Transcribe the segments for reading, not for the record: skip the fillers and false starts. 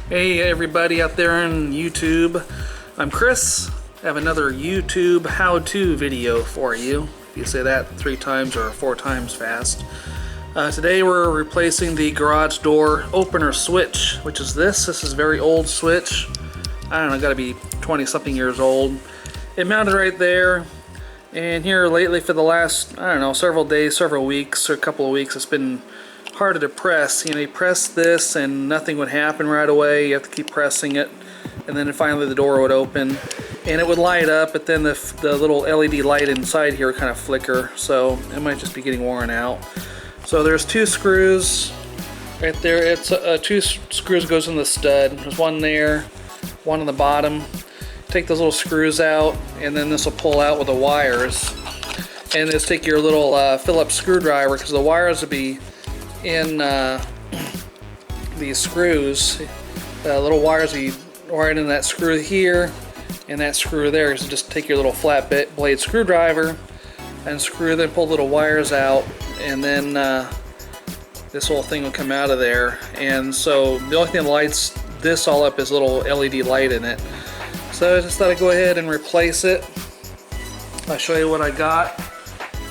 Hey everybody out there on YouTube, I'm Chris. I have another YouTube how-to video for you. If you say that 3 times or 4 times fast. Today we're replacing the garage door opener switch, which is this. This is a very old switch. I don't know, gotta be 20 something years old. It mounted right there, and here lately for the last, I don't know, several days, several weeks, or a couple of weeks, it's been harder to press. You know, you press this and nothing would happen right away. You have to keep pressing it, and then finally the door would open and it would light up, but then the little LED light inside here would kind of flicker, so it might just be getting worn out. So there's 2 screws right there. It's 2 screws goes in the stud. There's one there, one on the bottom. Take those little screws out, and then this will pull out with the wires, and just take your little Phillips screwdriver, because the wires will be in these screws. Little wires will be wired in that screw here and that screw there. So just take your little flat blade screwdriver and pull little wires out, and then this whole thing will come out of there. And so the only thing that lights this all up is a little LED light in it. So I just thought I'd go ahead and replace it. I'll show you what I got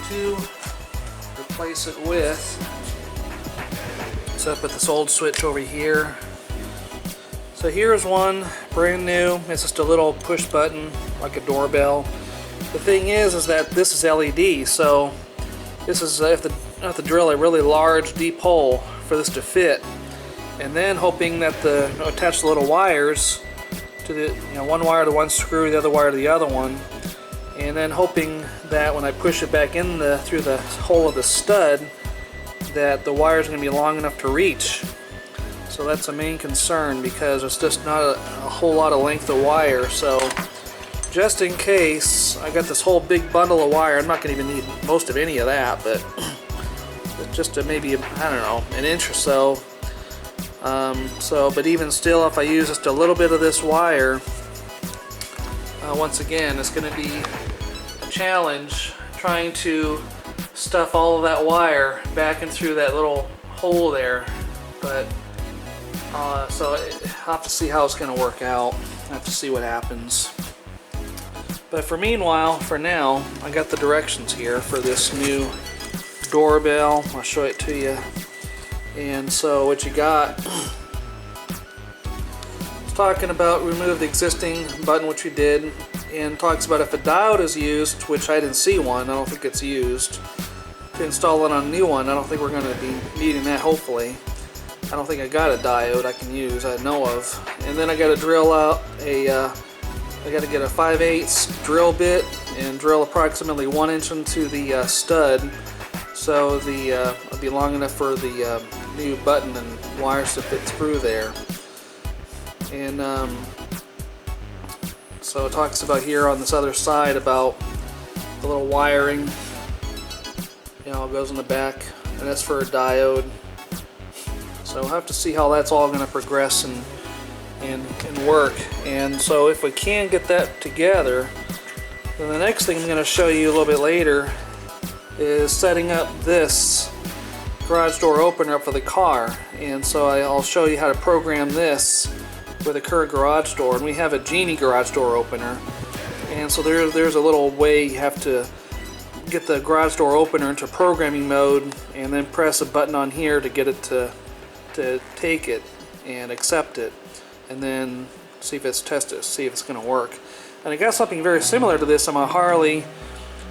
to replace it with. So I put this old switch over here. So here's one, brand new. It's just a little push button, like a doorbell. The thing is that this is LED, so this is I have to drill a really large, deep hole for this to fit, and then hoping that attach the little wires to the, one wire to one screw, the other wire to the other one, and then hoping that when I push it back in through the hole of the stud, that the wire is going to be long enough to reach. So that's a main concern, because there's just not a whole lot of length of wire. So just in case, I got this whole big bundle of wire. I'm not going to even need most of any of that, but just maybe, I don't know, an inch or so. But even still, if I use just a little bit of this wire, once again, it's going to be a challenge trying to stuff all of that wire back in through that little hole there. But so I'll have to see how it's going to work out. I have to see what happens. But for now, I got the directions here for this new doorbell. I'll show it to you. And so what you got, it's talking about remove the existing button, which we did, and talks about if a diode is used, which I didn't see one, I don't think it's used, to install it on a new one. I don't think we're going to be needing that, hopefully. I don't think I got a diode I can use, I know of. And then I got to drill out I got to get a 5/8 drill bit and drill approximately 1 inch into the stud, so it'll be long enough for the new button and wires to fit through there. And so it talks about here on this other side about the little wiring. It goes in the back, and that's for a diode. So we'll have to see how that's all going to progress and work. And so if we can get that together, then the next thing I'm going to show you a little bit later is setting up this garage door opener for the car. And so I'll show you how to program this with a current garage door. And we have a Genie garage door opener, and so there's a little way you have to get the garage door opener into programming mode, and then press a button on here to get it to take it and accept it, and then see if it's tested, see if it's going to work. And I got something very similar to this on my Harley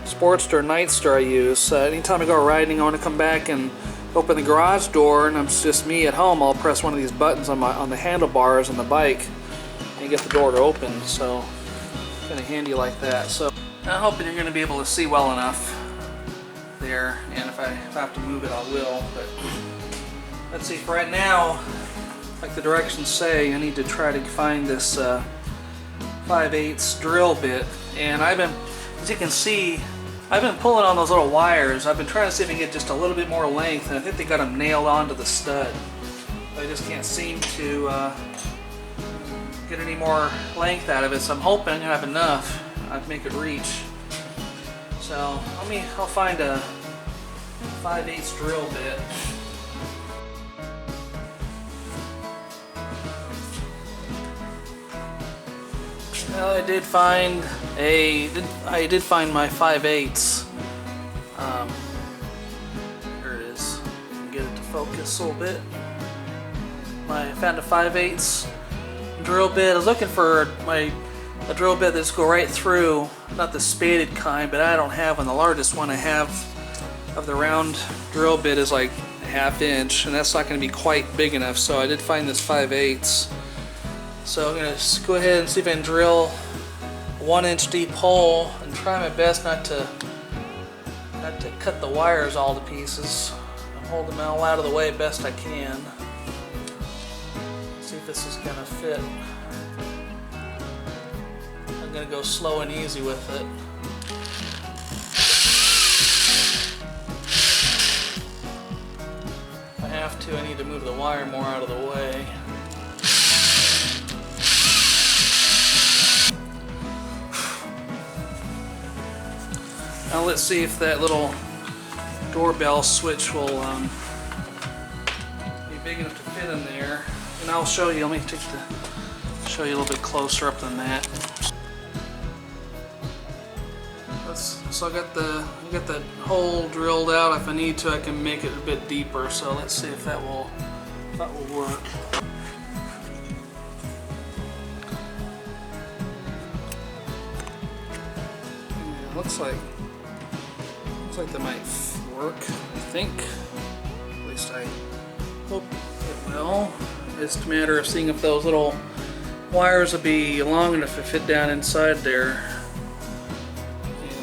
Sportster Nightster I use. Anytime I go riding, I want to come back and open the garage door, and it's just me at home. I'll press one of these buttons on the handlebars on the bike and get the door to open. So kind of handy like that. So I'm hoping you're going to be able to see well enough there, and if I have to move it, I will. But let's see, for right now, like the directions say, I need to try to find this 5/8 drill bit. And as you can see, I've been pulling on those little wires. I've been trying to see if I can get just a little bit more length, and I think they got them nailed onto the stud. I just can't seem to get any more length out of it, so I'm hoping I'm going to have enough to make it reach. So I'll find a 5/8 drill bit. Well, I did find my 5/8. Here it is. Get it to focus a little bit. I found a 5/8 drill bit. I was looking for a drill bit that's go right through, not the spaded kind, but I don't have one. The largest one I have of the round drill bit is like a 1/2 inch, and that's not going to be quite big enough. So I did find this 5/8. So I'm going to go ahead and see if I can drill a 1-inch deep hole and try my best not to cut the wires all to pieces. I'll hold them all out of the way best I can. See if this is going to fit. I'm going to go slow and easy with it. If I have to, I need to move the wire more out of the way. Now let's see if that little doorbell switch will be big enough to fit in there. And I'll show you. Let me show you a little bit closer up than that. So I got the hole drilled out. If I need to, I can make it a bit deeper. So let's see if that will work. Yeah, looks like that might work, I think. At least I hope it will. It's a matter of seeing if those little wires will be long enough to fit down inside there.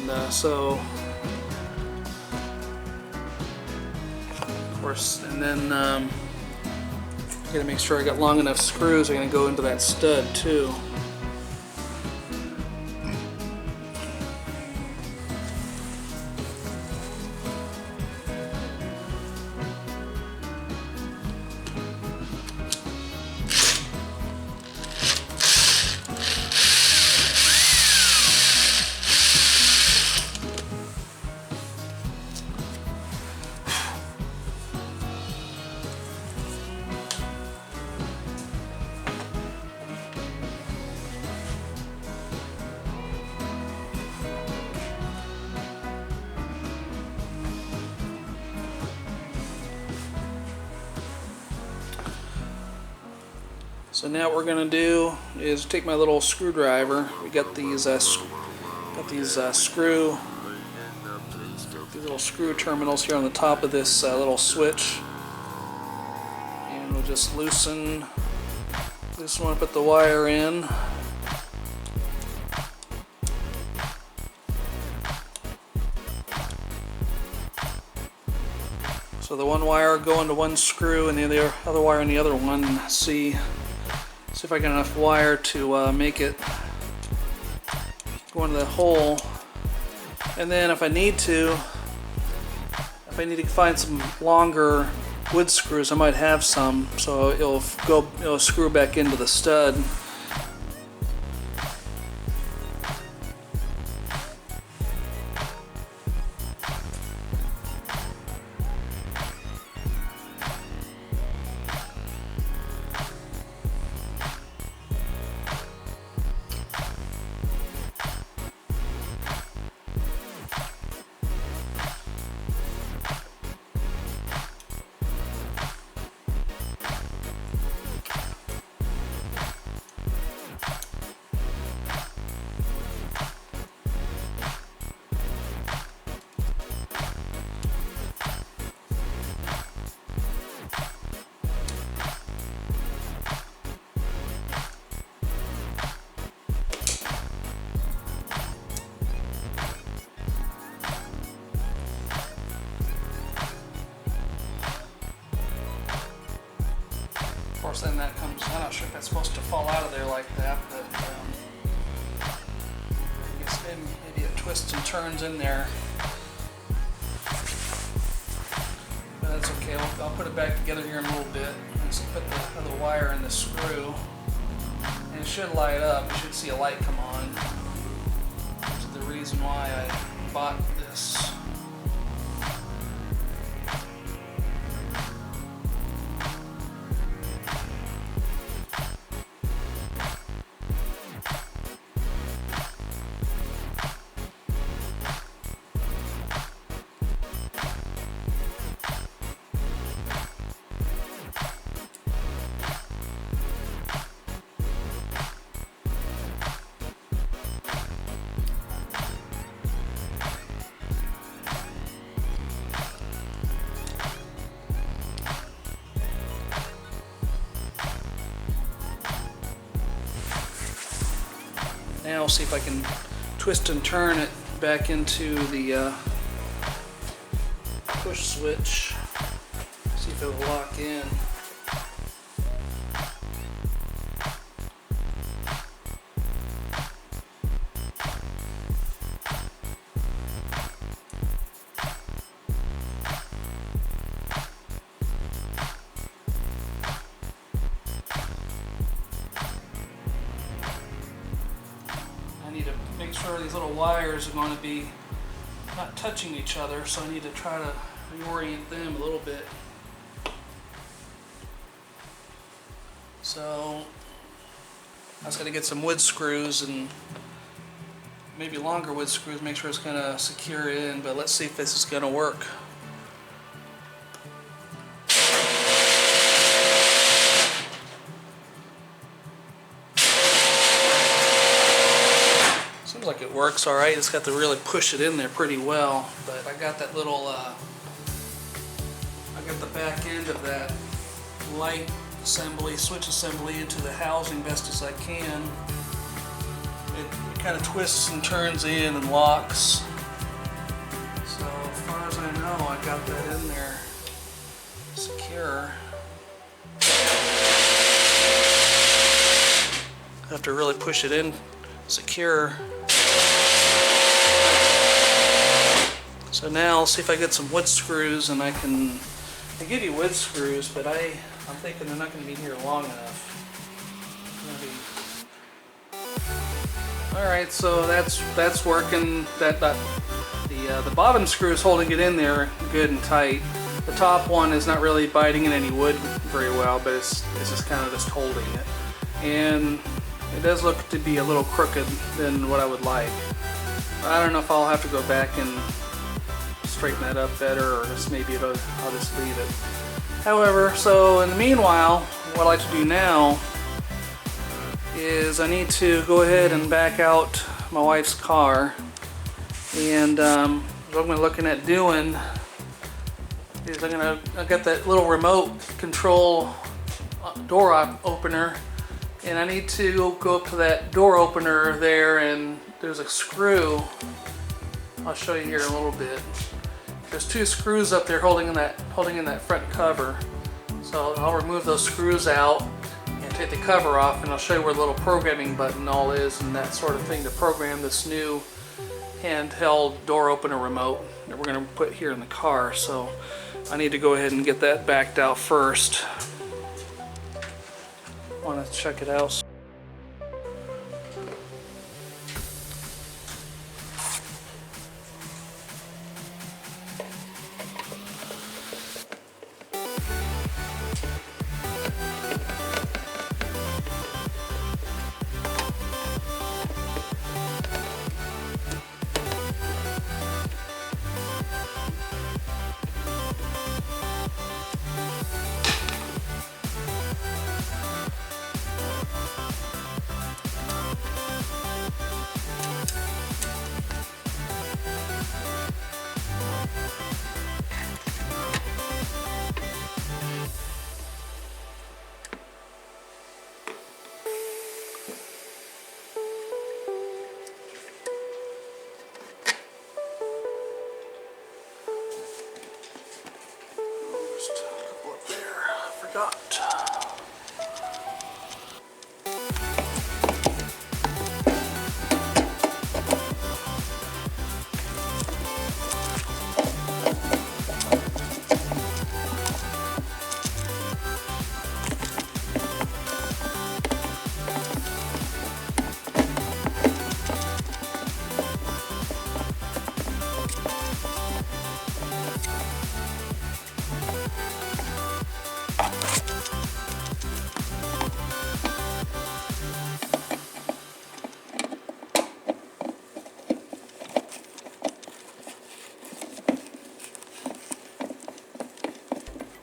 And so, of course, and then I gotta make sure I got long enough screws. I'm gonna go into that stud too. So now what we're gonna do is take my little screwdriver. We got these little screw terminals here on the top of this little switch, and we'll just loosen one, put the wire in. So the one wire will go into one screw and the other wire in the other one. See if I got enough wire to make it go into the hole. And then if I need to find some longer wood screws, I might have some, so it'll screw back into the stud. Of course, then that comes, I'm not sure if that's supposed to fall out of there like that, but I guess maybe it twists and turns in there. But that's okay, I'll put it back together here in a little bit. Just put the other wire in the screw, and it should light up. You should see a light come on. Which is the reason why I bought this. Now see if I can twist and turn it back into the push switch. See if it will lock in. I need to make sure these little wires are going to be not touching each other, so I need to try to reorient them a little bit. So I was going to get some wood screws and maybe longer wood screws, make sure it's going to secure it in, but let's see if this is going to work. Seems like it works alright. It's got to really push it in there pretty well, but I got that little I got the back end of that light assembly, switch assembly into the housing best as I can. It kind of twists and turns in and locks. So as far as I know, I got that in there secure. I have to really push it in secure. So now I'll see if I get some wood screws, and I give you wood screws, but I'm thinking they're not going to be here long enough. Alright, so that's working. The bottom screw is holding it in there good and tight. The top one is not really biting in any wood very well, but it's just kind of just holding it. And it does look to be a little crooked than what I would like. I don't know if I'll have to go back and straighten that up better, or just maybe I'll just leave it. However, so in the meanwhile, what I like to do now is I need to go ahead and back out my wife's car, and what I'm looking at doing is I got that little remote control door opener, and I need to go up to that door opener there, and there's a screw. I'll show you here in a little bit. There's two screws up there holding in that front cover. So I'll remove those screws out and take the cover off, and I'll show you where the little programming button all is and that sort of thing to program this new handheld door opener remote that we're going to put here in the car. So I need to go ahead and get that backed out first. I want to check it out.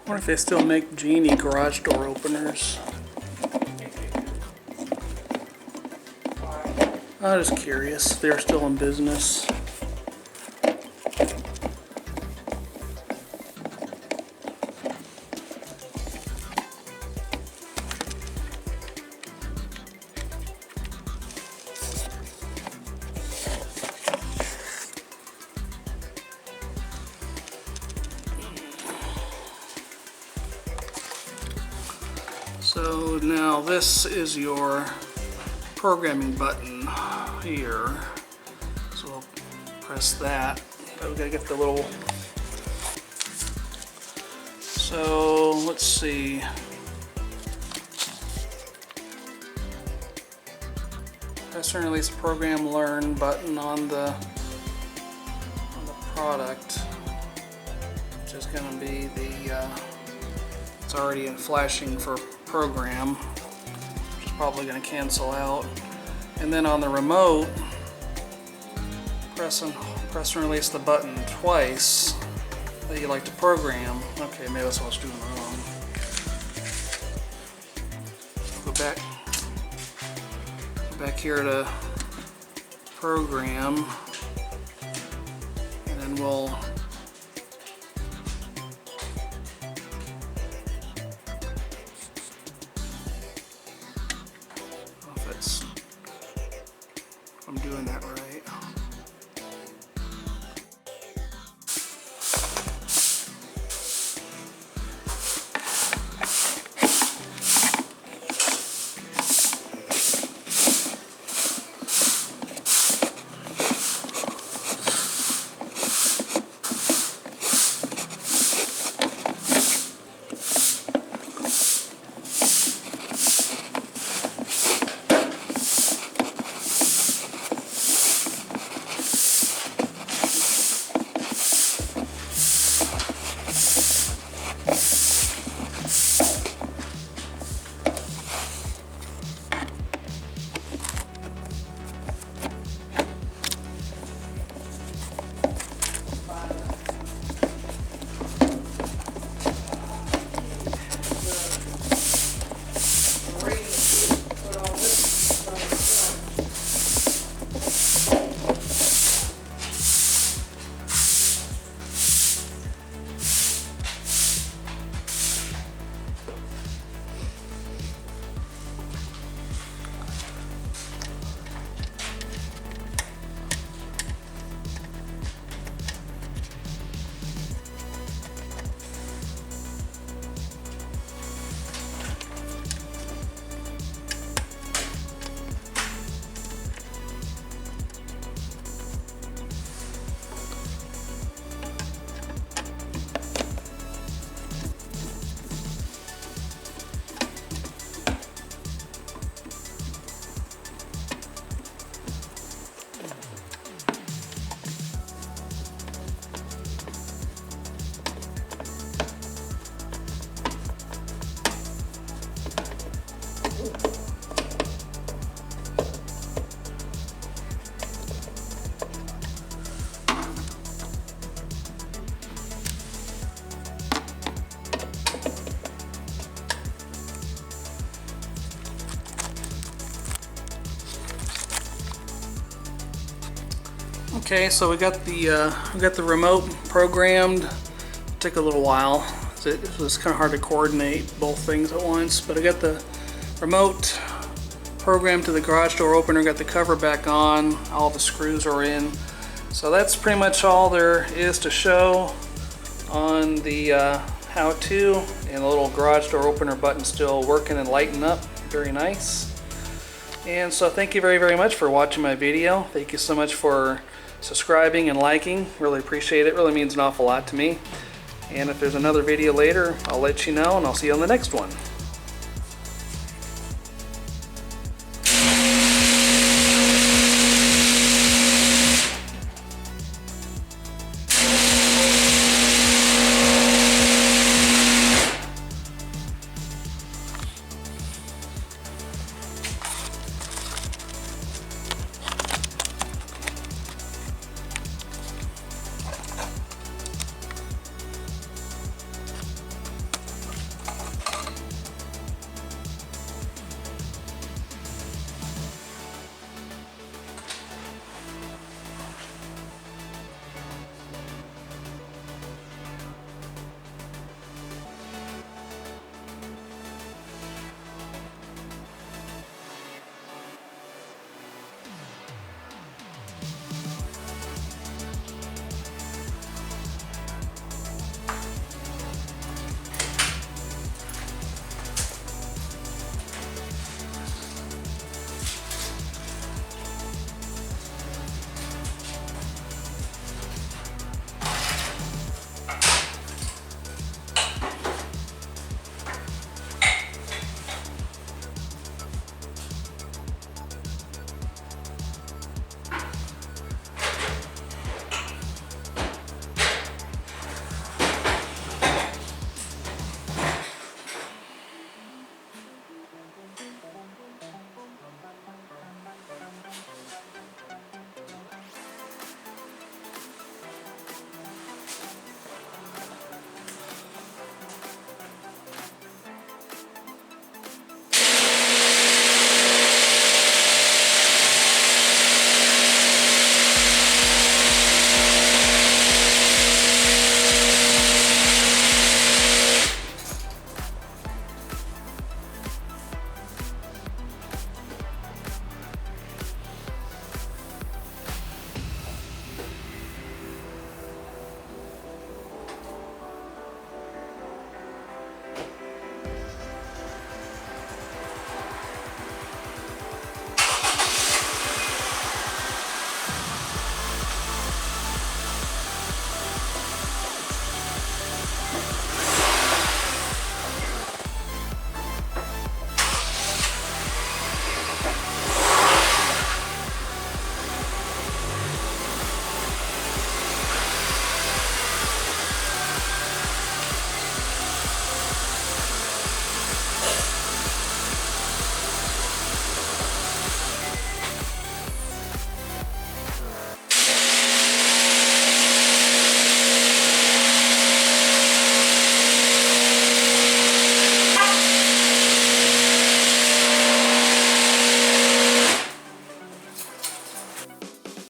I wonder if they still make Genie garage door openers. I'm just curious if they're still in business. So now this is your programming button here. So we'll press that. But we gotta get the little. So let's see. Press and release program learn button on the product, which is going to be the it's already in flashing for program, which is probably going to cancel out. And then on the remote, press and release the button twice that you like to program. Okay, maybe that's what I was doing wrong. Go back here to program, and then we'll if I'm doing that right. Okay, so we got the remote programmed. Took a little while. It was kind of hard to coordinate both things at once, but I got the remote programmed to the garage door opener, got the cover back on, all the screws are in. So that's pretty much all there is to show on the how-to, and the little garage door opener button still working and lighting up. Very nice. And so thank you very, very much for watching my video. Thank you so much for subscribing and liking. Really appreciate it. Really means an awful lot to me. And if there's another video later, I'll let you know, and I'll see you on the next one.